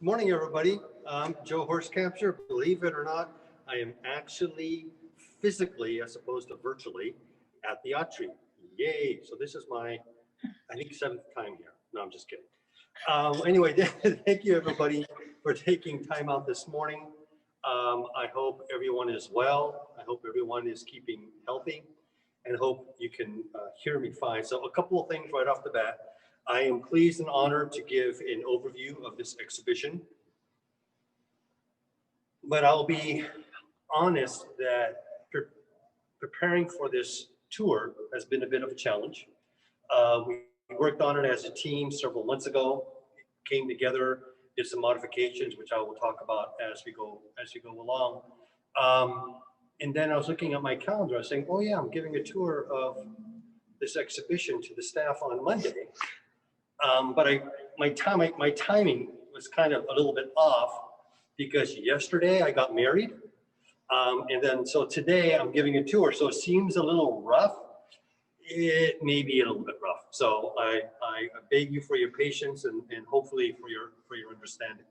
Good morning, everybody. I'm Joe Horsecampster. Believe it or not, I am actually physically, as opposed to virtually, at the Autry. Yay! So this is my, I think, seventh time here. No, I'm just kidding. Anyway, thank you, everybody, for taking time out this morning. I hope everyone is well. I hope everyone is keeping healthy, and hope you can hear me fine. So a couple of things right off the bat. I am pleased and honored to give an overview of this exhibition, but I'll be honest that preparing for this tour has been a bit of a challenge. We worked on it as a team several months ago, came together, did some modifications, which I will talk about as we go along. And then I was looking at my calendar, I was saying, oh yeah, I'm giving a tour of this exhibition to the staff on Monday. But my timing was kind of a little bit off because yesterday I got married. And then so today I'm giving a tour. So it seems a little rough. It may be a little bit rough. So I beg you for your patience and hopefully for your understanding.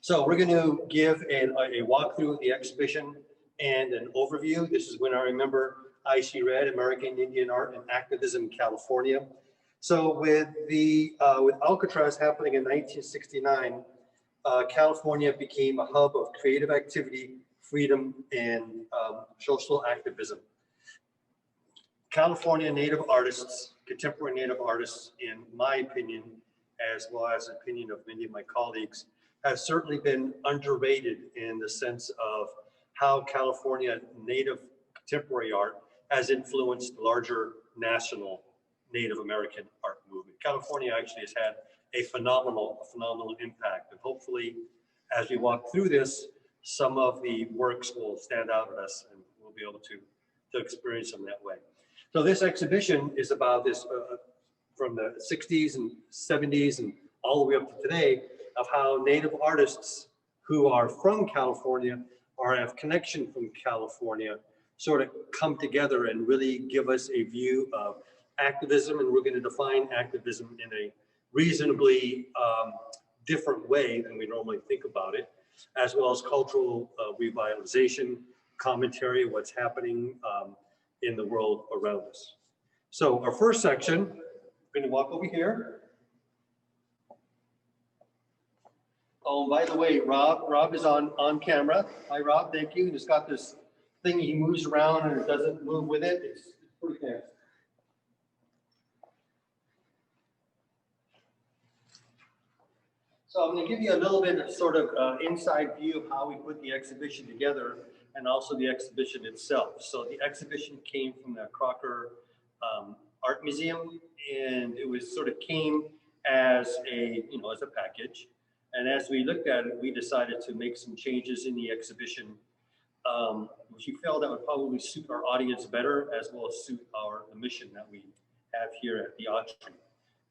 So we're going to give a walkthrough of the exhibition and an overview. This is when I remember IC-RED, American Indian Art and Activism, California. So with Alcatraz happening in 1969, California became a hub of creative activity, freedom, and social activism. California Native artists, contemporary Native artists, in my opinion, as well as the opinion of many of my colleagues, have certainly been underrated in the sense of how California Native contemporary art has influenced larger national Native American art movement. California actually has had a phenomenal impact, and hopefully, as we walk through this, some of the works will stand out at us, and we'll be able to experience them that way. So this exhibition is about this from the 60s and 70s and all the way up to today, of how Native artists who are from California or have connection from California sort of come together and really give us a view of activism, and we're going to define activism in a reasonably different way than we normally think about it, as well as cultural revitalization, commentary, what's happening in the world around us. So our first section, we're going to walk over here. Oh, by the way, Rob is on camera. Hi, Rob, thank you. He's got this thing he moves around and it doesn't move with it. It's pretty fast. So I'm going to give you a little bit of sort of inside view of how we put the exhibition together and also the exhibition itself. So the exhibition came from the Crocker Art Museum, and it was sort of came as a package. And as we looked at it, we decided to make some changes in the exhibition, which we felt that would probably suit our audience better, as well as suit the mission that we have here at the Autry.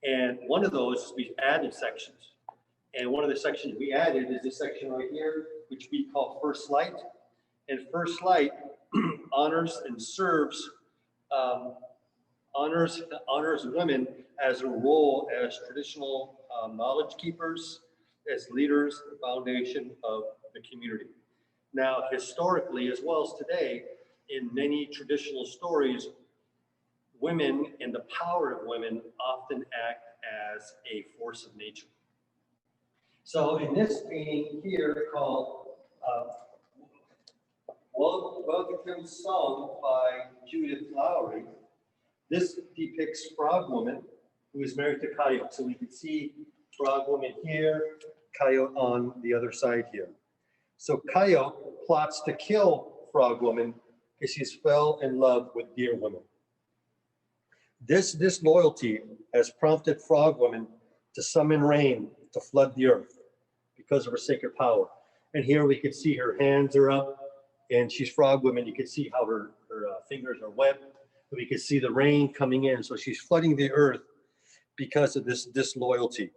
And one of those is we added sections. And one of the sections we added is this section right here, which we call First Light. And First Light honors and serves, honors women as a role as traditional knowledge keepers, as leaders, the foundation of the community. Now, historically, as well as today, in many traditional stories, women and the power of women often act as a force of nature. So in this painting here called Welcome Song by Judith Lowry, this depicts Frog Woman, who is married to Coyote. So we can see Frog Woman here, Coyote on the other side here. So Coyote plots to kill Frog Woman because she's fell in love with Deer Woman. This loyalty has prompted Frog Woman to summon rain to flood the earth because of her sacred power. And here we can see her hands are up, and she's Frog Woman. You can see how her fingers are wet. We can see the rain coming in. So she's flooding the earth because of this loyalty.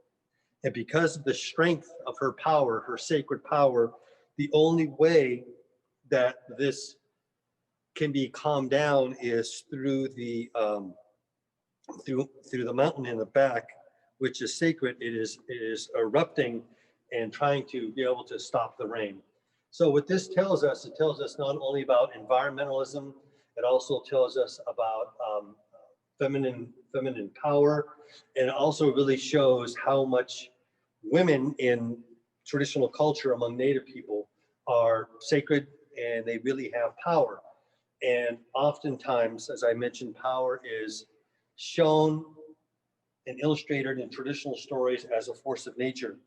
And because of the strength of her power, her sacred power, the only way that this can be calmed down is through the mountain in the back, which is sacred. It is erupting and trying to be able to stop the rain. So what this tells us, it tells us not only about environmentalism, it also tells us about feminine power, and it also really shows how much women in traditional culture among Native people are sacred and they really have power. And oftentimes, as I mentioned, power is shown and illustrated in traditional stories as a force of nature.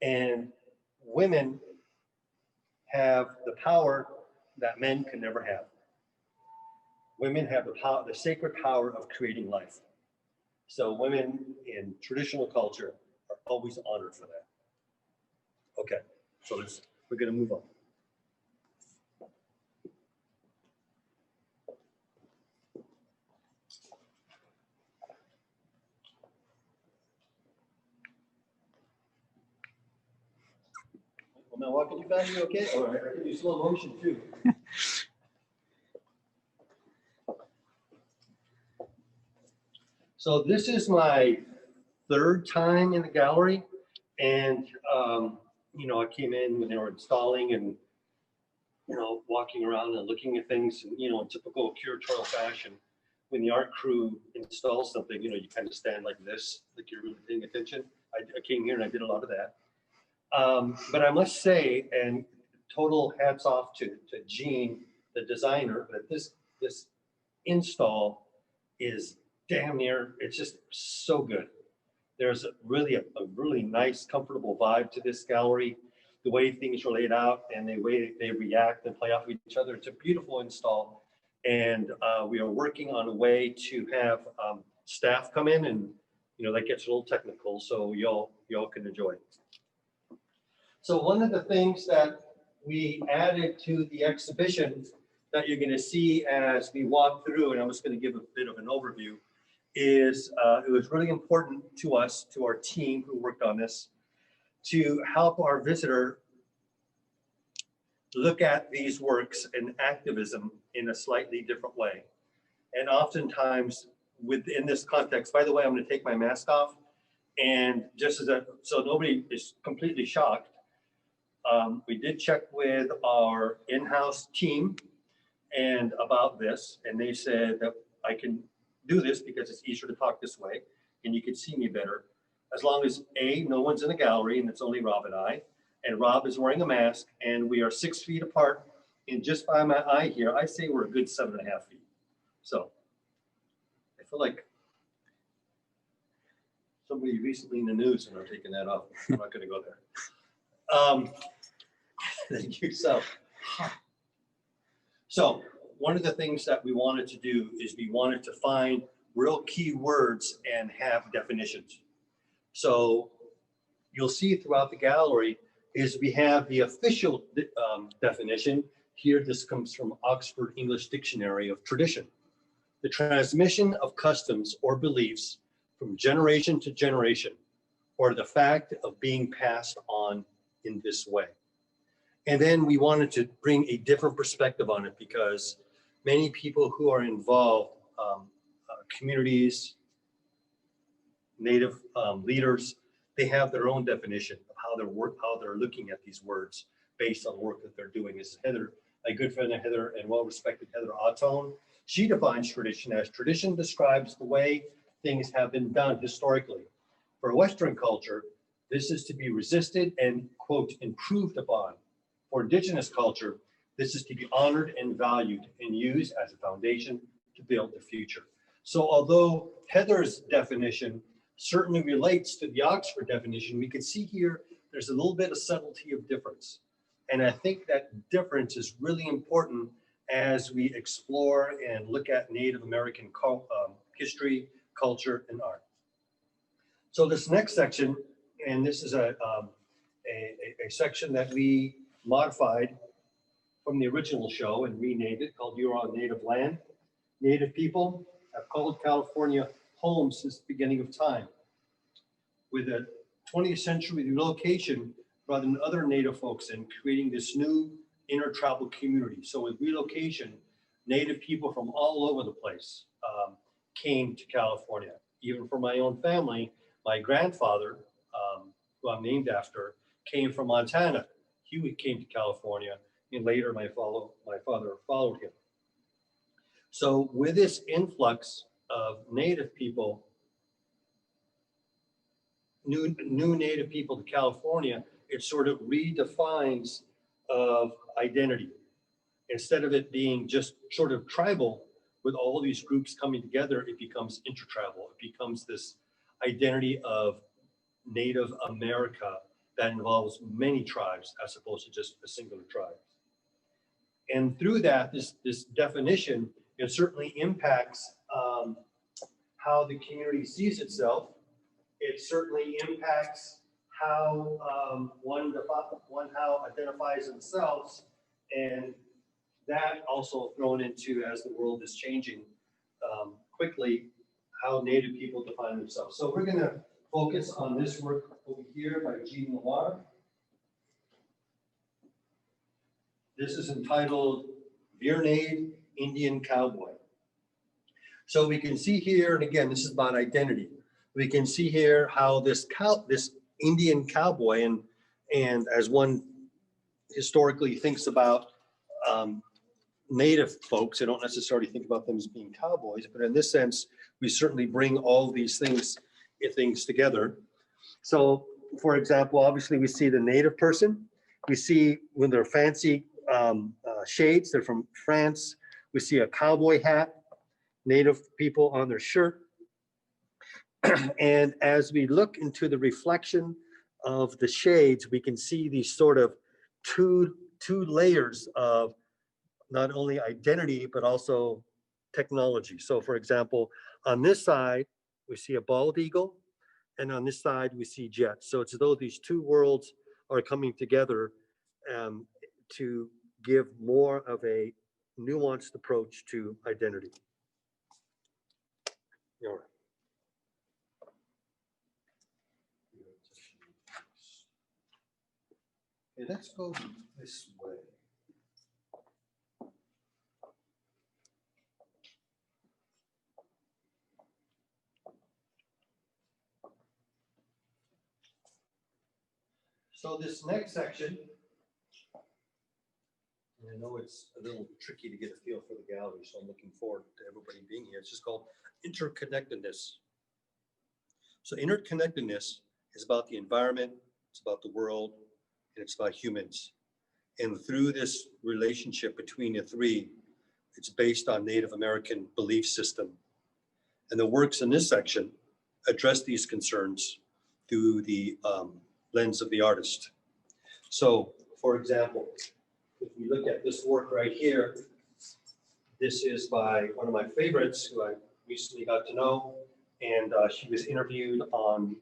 And women have the power that men can never have. Women have the power, the sacred power of creating life. So women in traditional culture are always honored for that. Okay, so we're going to move on. Am I walking too fast? You okay? All right, I can do slow motion too. So this is my third time in the gallery, and you know, I came in when they were installing and walking around and looking at things, and in typical curatorial fashion, when the art crew installs something, you kind of stand like this, like you're really paying attention. I came here and I did a lot of that. But I must say, and total hats off to Gene, the designer, that this install is damn near, it's just so good. There's really a really nice, comfortable vibe to this gallery. The way things are laid out and the way they react and play off of each other. It's a beautiful install. And we are working on a way to have staff come in, and that gets a little technical, so y'all can enjoy it. So one of the things that we added to the exhibition that you're going to see as we walk through, and I'm just going to give a bit of an overview, is it was really important to us, to our team who worked on this, to help our visitor look at these works and activism in a slightly different way. And oftentimes within this context, by the way, I'm going to take my mask off, and just as so nobody is completely shocked, we did check with our in-house team and about this, and they said that I can do this because it's easier to talk this way and you can see me better, as long as no one's in the gallery and it's only Rob and I, and Rob is wearing a mask and we are 6 feet apart, and just by my eye here, I say we're a good 7.5 feet. So I feel like somebody recently in the news and I'm taking that off. I'm not going to go there. Thank you. So one of the things that we wanted to do is we wanted to find real key words and have definitions. So you'll see throughout the gallery is we have the official definition. Here, this comes from Oxford English Dictionary of Tradition. The transmission of customs or beliefs from generation to generation, or the fact of being passed on in this way. And then we wanted to bring a different perspective on it, because many people who are involved, communities, Native leaders, they have their own definition of how they're looking at these words based on the work that they're doing. This is Heather, a good friend of Heather and well-respected Heather Autry. She defines tradition as tradition describes the way things have been done historically. For Western culture, this is to be resisted and, quote, improved upon. For Indigenous culture, this is to be honored and valued and used as a foundation to build the future. So although Heather's definition certainly relates to the Oxford definition, we can see here there's a little bit of subtlety of difference. And I think that difference is really important as we explore and look at Native American history, culture, and art. So this next section, and this is a section that we modified from the original show and renamed it, called You're on Native Land. Native people have called California home since the beginning of time. With a 20th century relocation, brought in other Native folks in, creating this new intertribal community. So with relocation, Native people from all over the place came to California. Even for my own family, my grandfather, who I'm named after, came from Montana. He came to California, and later my father followed him. So with this influx of Native people, new Native people to California, it sort of redefines of identity. Instead of it being just sort of tribal with all these groups coming together, it becomes intertribal. It becomes this identity of Native America that involves many tribes as opposed to just a singular tribe. And through that, this definition, it certainly impacts how the community sees itself. It certainly impacts how one how identifies themselves, and that also thrown into, as the world is changing quickly, how Native people define themselves. So we're going to focus on this work over here by Jean Lamar. This is entitled Virnade Indian Cowboy. So we can see here, and again, this is about identity. We can see here how this Indian cowboy, and as one historically thinks about Native folks, they don't necessarily think about them as being cowboys, but in this sense, we certainly bring all these things together. So, for example, obviously we see the Native person. We see when they're fancy shades, they're from France. We see a cowboy hat, Native people on their shirt. And as we look into the reflection of the shades, we can see these sort of two layers of not only identity, but also technology. So for example, on this side, we see a bald eagle, and on this side, we see jets. So it's as though these two worlds are coming together to give more of a nuanced approach to identity. All right. Okay, let's go this way. So this next section, and I know it's a little tricky to get a feel for the gallery, so I'm looking forward to everybody being here. It's just called interconnectedness. So interconnectedness is about the environment, it's about the world, and it's about humans. And through this relationship between the three, it's based on Native American belief system. And the works in this section address these concerns through the lens of the artist. So, for example, if we look at this work right here, this is by one of my favorites who I recently got to know, and she was interviewed on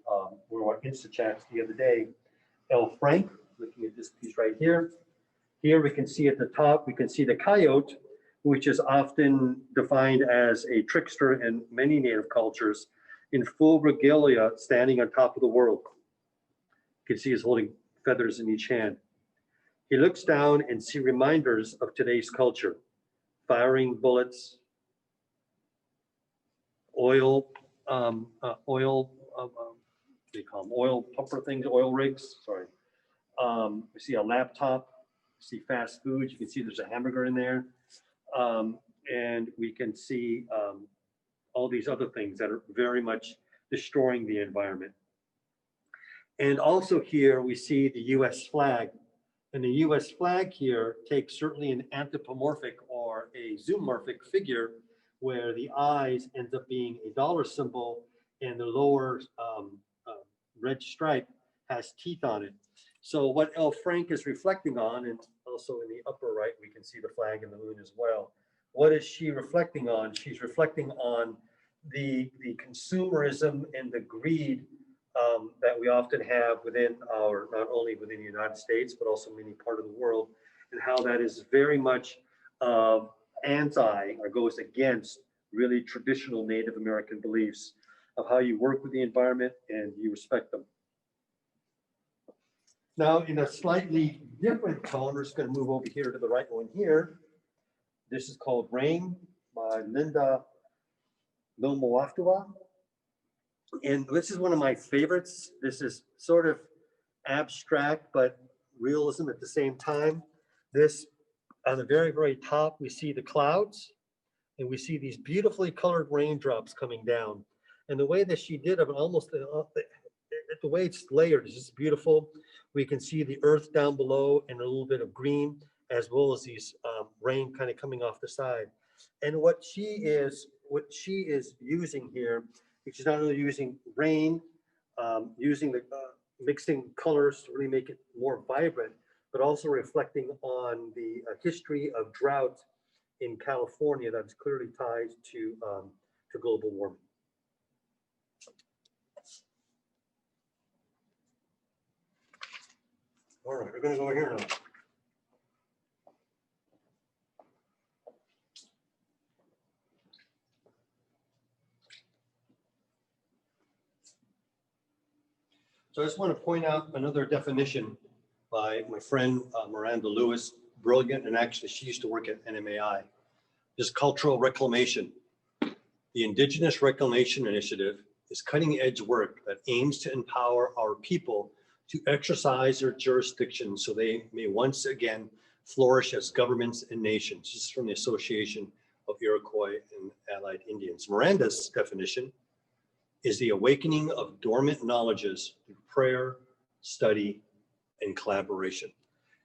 one of our Insta chats the other day. Elle Frank, looking at this piece right here. Here we can see at the top, we can see the coyote, which is often defined as a trickster in many Native cultures, in full regalia, standing on top of the world. You can see he's holding feathers in each hand. He looks down and sees reminders of today's culture: firing bullets, oil, what do you call them? Oil pumper things, oil rigs. Sorry. We see a laptop. We see fast food. You can see there's a hamburger in there, and we can see all these other things that are very much destroying the environment. And also here we see the U.S. flag. And the U.S. flag here takes certainly an anthropomorphic or a zoomorphic figure, where the eyes ends up being a dollar symbol, and the lower red stripe has teeth on it. So what Elle Frank is reflecting on, and also in the upper right, we can see the flag and the moon as well. What is she reflecting on? She's reflecting on the consumerism and the greed that we often have within our, not only within the United States, but also many part of the world, and how that is very much anti or goes against really traditional Native American beliefs of how you work with the environment and you respect them. Now, in a slightly different tone, we're just going to move over here to the right one here. This is called Rain by Linda Nomoaftua. And this is one of my favorites. This is sort of abstract, but realism at the same time. This, on the very, very top, we see the clouds, and we see these beautifully colored raindrops coming down. And the way that she did it, almost the way it's layered is just beautiful. We can see the earth down below and a little bit of green, as well as these rain kind of coming off the side. And what she is using here, she's not only using rain, using the mixing colors to really make it more vibrant, but also reflecting on the history of drought in California that's clearly tied to global warming. All right, we're going to go over here now. So I just want to point out another definition by my friend Miranda Lewis, brilliant, and actually she used to work at NMAI. This cultural reclamation. The Indigenous Reclamation Initiative is cutting-edge work that aims to empower our people to exercise their jurisdiction so they may once again flourish as governments and nations. This is from the Association of Iroquois and Allied Indians. Miranda's definition is the awakening of dormant knowledges through prayer, study, and collaboration.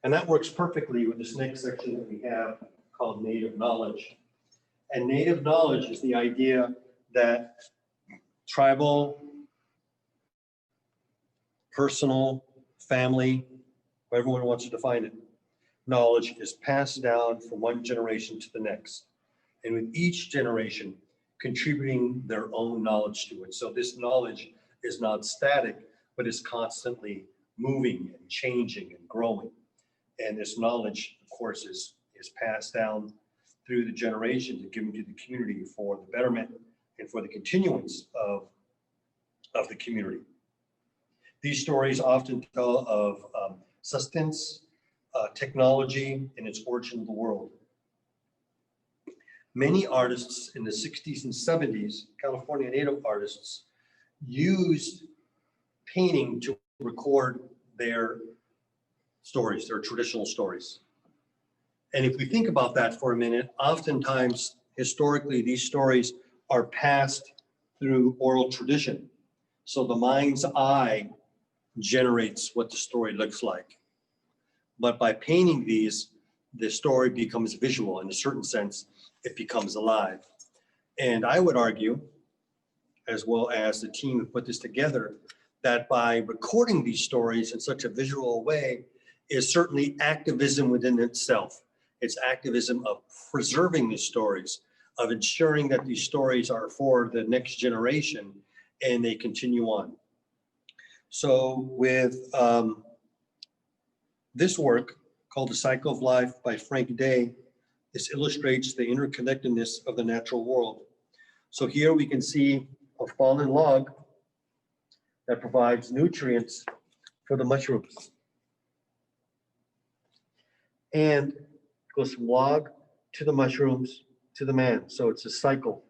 And that works perfectly with this next section that we have called Native Knowledge. And native knowledge is the idea that tribal, personal, family, however one wants to define it, knowledge is passed down from one generation to the next. And with each generation contributing their own knowledge to it. So this knowledge is not static, but is constantly moving and changing and growing. And this knowledge, of course, is passed down through the generations and given to the community for the betterment and for the continuance of the community. These stories often tell of sustenance, technology, and its origin of the world. Many artists in the 60s and 70s, California Native artists, used painting to record their stories, their traditional stories. And if we think about that for a minute, oftentimes, historically, these stories are passed through oral tradition. So the mind's eye generates what the story looks like. But by painting these, the story becomes visual. In a certain sense, it becomes alive. And I would argue, as well as the team who put this together, that by recording these stories in such a visual way is certainly activism within itself. It's activism of preserving these stories, of ensuring that these stories are for the next generation and they continue on. So with this work called The Cycle of Life by Frank Day, this illustrates the interconnectedness of the natural world. So here we can see a fallen log that provides nutrients for the mushrooms. And goes from log to the mushrooms to the man. So it's a cycle.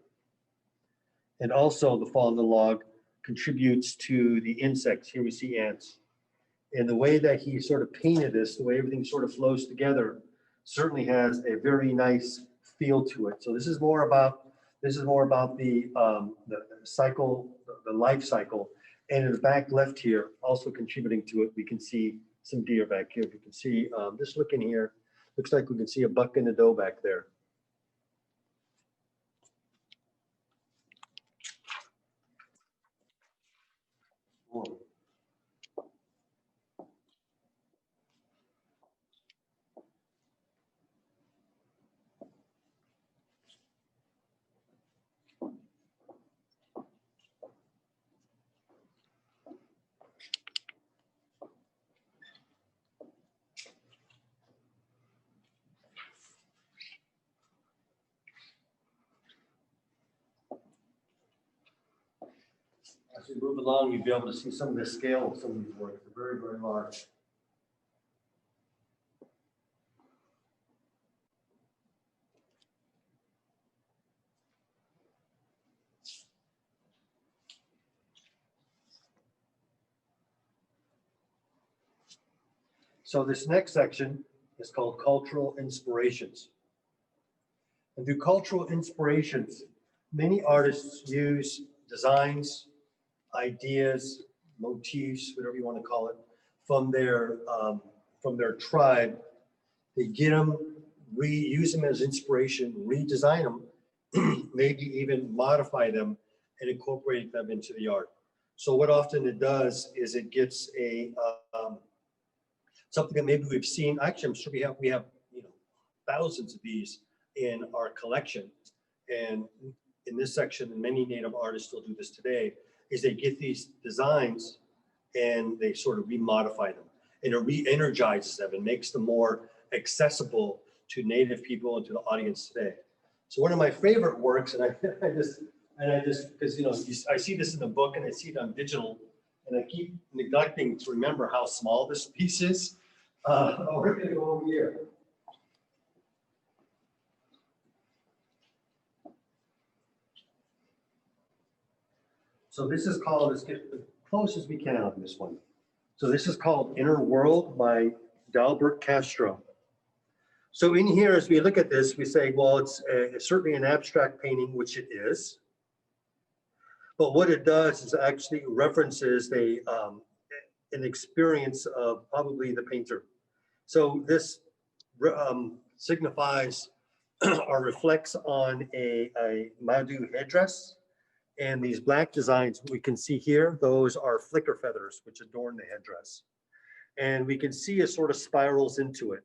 And also the fallen log contributes to the insects. Here we see ants. And the way that he sort of painted this, the way everything sort of flows together, certainly has a very nice feel to it. So this is more about the cycle, the life cycle. And in the back left here, also contributing to it, we can see some deer back here. You can see, just looking here, looks like we can see a buck in the doe back there. As we move along, you'll be able to see some of the scale of some of these works. They're very, very large. So this next section is called cultural inspirations. And through cultural inspirations, many artists use designs, ideas, motifs, whatever you want to call it, from their tribe. They get them, reuse them as inspiration, redesign them, maybe even modify them and incorporate them into the art. So what often it does is it gets a something that maybe we've seen. Actually, I'm sure we have thousands of these in our collection. And in this section, and many Native artists still do this today, is they get these designs and they sort of remodify them, and it re-energizes them and makes them more accessible to Native people and to the audience today. So one of my favorite works, and I just because I see this in the book and I see it on digital, and I keep neglecting to remember how small this piece is. We're going to go over here. So this is called, let's get as close as we can on this one. So this is called Inner World by Dalbert Castro. So in here, as we look at this, we say, well, it's certainly an abstract painting, which it is. But what it does is actually references an experience of probably the painter. So this signifies or reflects on a Madu headdress. And these black designs we can see here, those are flicker feathers, which adorn the headdress. And we can see it sort of spirals into it.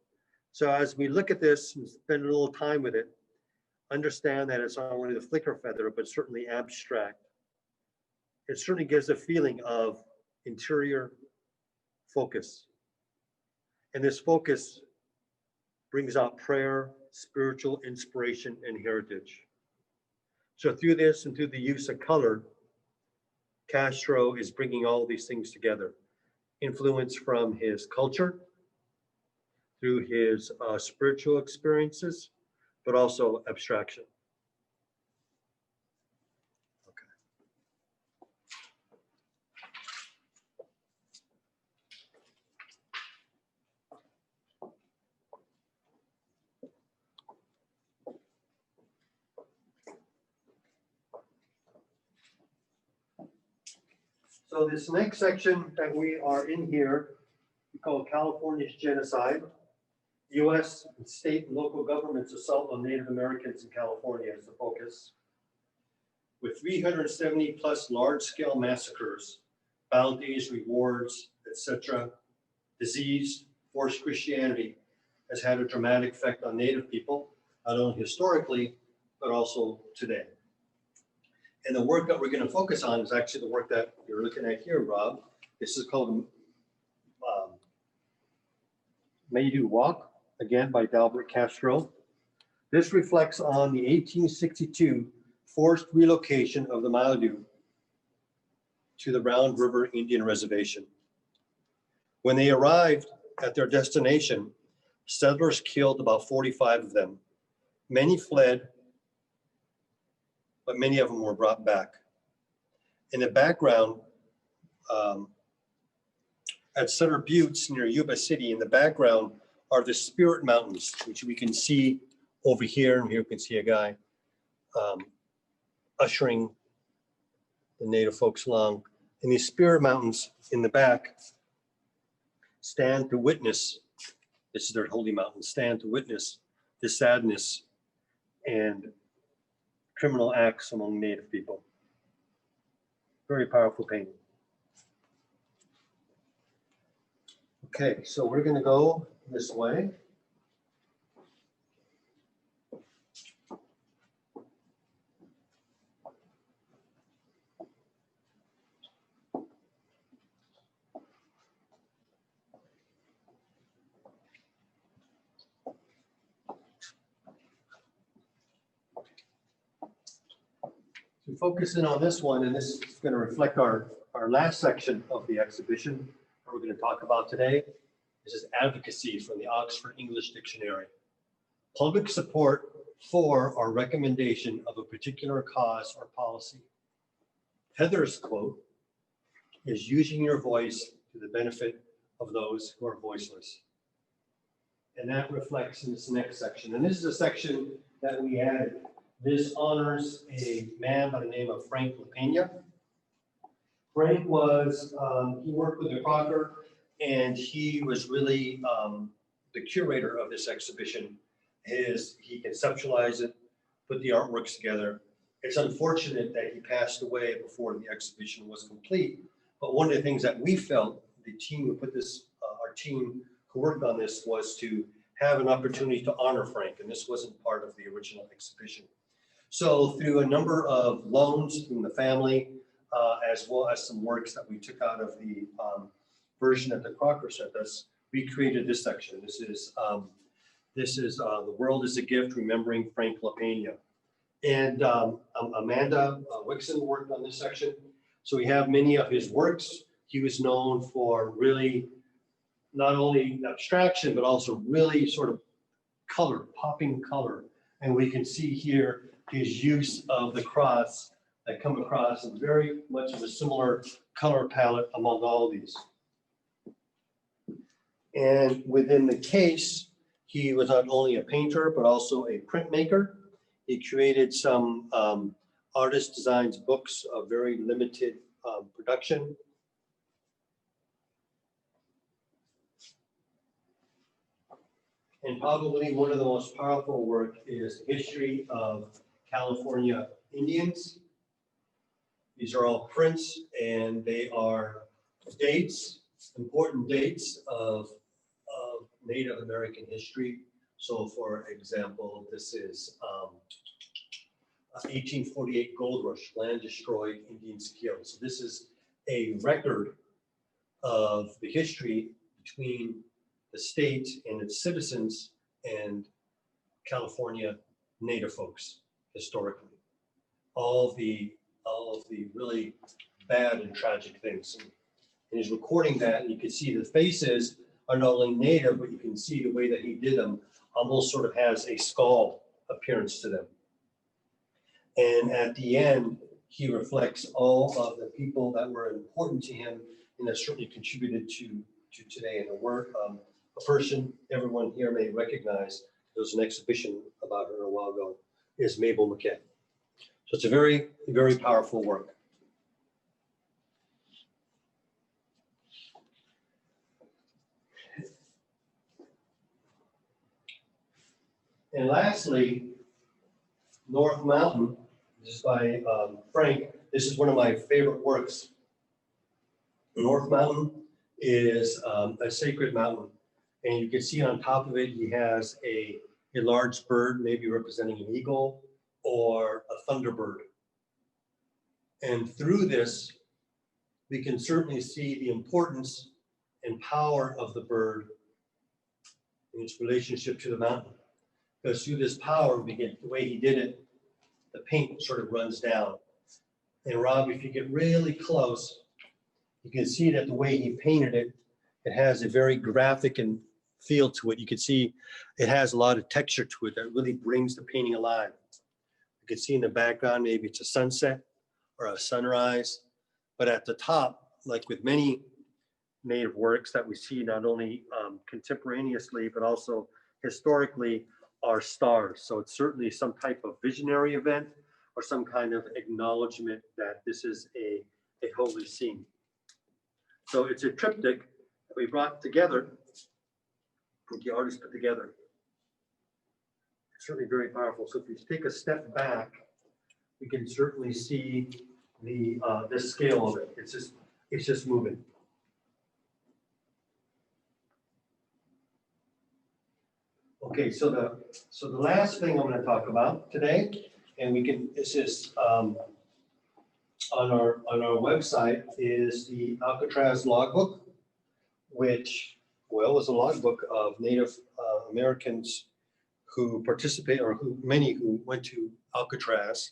So as we look at this and spend a little time with it, understand that it's not only the flicker feather, but certainly abstract. It certainly gives a feeling of interior focus. And this focus brings out prayer, spiritual inspiration, and heritage. So through this and through the use of color, Castro is bringing all these things together. Influence from his culture, through his spiritual experiences, but also abstraction. So this next section that we are in here, we call California's Genocide. U.S. state and local governments assault on Native Americans in California as the focus. With 370 plus large-scale massacres, bounties, rewards, etc., disease, forced Christianity has had a dramatic effect on Native people, not only historically, but also today. And the work that we're going to focus on is actually the work that you're looking at here, Rob. This is called May You Do Walk, again by Dalbert Castro. This reflects on the 1862 forced relocation of the Maidu to the Round River Indian Reservation. When they arrived at their destination, settlers killed about 45 of them. Many fled, but many of them were brought back. In the background, at Sutter Buttes near Yuba City, in the background are the Spirit Mountains, which we can see over here, and here we can see a guy ushering the Native folks along. And these Spirit Mountains in the back stand to witness, this is their holy mountain, stand to witness the sadness and criminal acts among Native people. Very powerful painting. Okay, so we're going to go this way. To focus in on this one, and this is going to reflect our last section of the exhibition that we're going to talk about today. This is Advocacy from the Oxford English Dictionary. Public support for or recommendation of a particular cause or policy. Heather's quote is using your voice to the benefit of those who are voiceless. And that reflects in this next section. And this is a section that we added. This honors a man by the name of Frank LaPena. Frank was, he worked with the Crocker, and he was really the curator of this exhibition. He conceptualized it, put the artworks together. It's unfortunate that he passed away before the exhibition was complete. But one of the things that we felt, the team who put this, our team who worked on this, was to have an opportunity to honor Frank, and this wasn't part of the original exhibition. So through a number of loans from the family, as well as some works that we took out of the version that the Crocker sent us, we created this section. This is The World is a Gift, Remembering Frank LaPena. And Amanda Wixon worked on this section. So we have many of his works. He was known for really not only abstraction, but also really sort of color, popping color. And we can see here his use of the cross that come across in very much of a similar color palette among all these. And within the case, he was not only a painter, but also a printmaker. He created some artist designs books of very limited production. And probably one of the most powerful work is the history of California Indians. These are all prints, and they are dates, important dates of Native American history. So for example, this is 1848 gold rush, land destroyed, Indians killed. So this is a record of the history between the state and its citizens and California Native folks historically. All of the really bad and tragic things. And he's recording that, and you can see the faces are not only Native, but you can see the way that he did them almost sort of has a skull appearance to them. And at the end, he reflects all of the people that were important to him and that certainly contributed to today. And the work, a person everyone here may recognize, there was an exhibition about her a while ago, is Mabel McKay. So it's a very, very powerful work. And lastly, North Mountain. This is by Frank. This is one of my favorite works. North Mountain is a sacred mountain. And you can see on top of it, he has a large bird, maybe representing an eagle or a thunderbird. And through this, we can certainly see the importance and power of the bird in its relationship to the mountain. Because through this power, we get the way he did it, the paint sort of runs down. And Rob, if you get really close, you can see that the way he painted it, it has a very graphic and feel to it. You can see it has a lot of texture to it that really brings the painting alive. You can see in the background, maybe it's a sunset or a sunrise, but at the top, like with many Native works that we see not only contemporaneously, but also historically, are stars. So it's certainly some type of visionary event or some kind of acknowledgement that this is a holy scene. So it's a triptych that we brought together, that the artist put together. It's certainly very powerful. So if you take a step back, we can certainly see the scale of it. It's just moving. Okay, so the last thing I'm going to talk about today, and this is on our website, is the Alcatraz logbook, which, well, is a logbook of Native Americans who participate, or many who went to Alcatraz.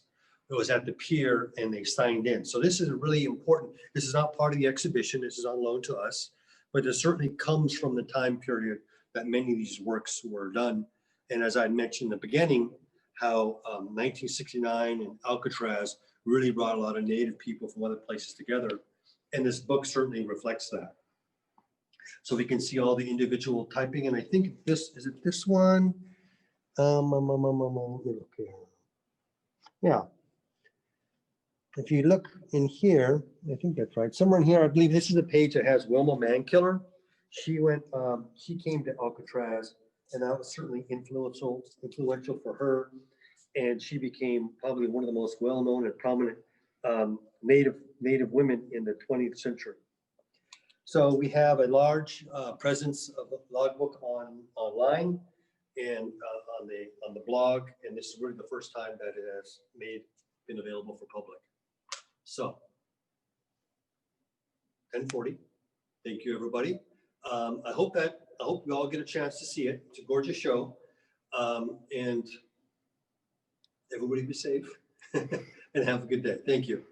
It was at the pier and they signed in. So this is really important. This is not part of the exhibition. This is on loan to us, but it certainly comes from the time period that many of these works were done. And as I mentioned in the beginning, how 1969 and Alcatraz really brought a lot of Native people from other places together. And this book certainly reflects that. So we can see all the individual typing, and I think is it this one? Okay. Yeah. If you look in here, I think that's right. Somewhere in here, I believe this is a page that has Wilma Mankiller. She came to Alcatraz, and that was certainly influential for her. And she became probably one of the most well-known and prominent Native women in the 20th century. So we have a large presence of the logbook online and on the blog, and this is really the first time that it has been available for public. So 10:40. Thank you, everybody. I hope you all get a chance to see it. It's a gorgeous show, and everybody be safe and have a good day. Thank you.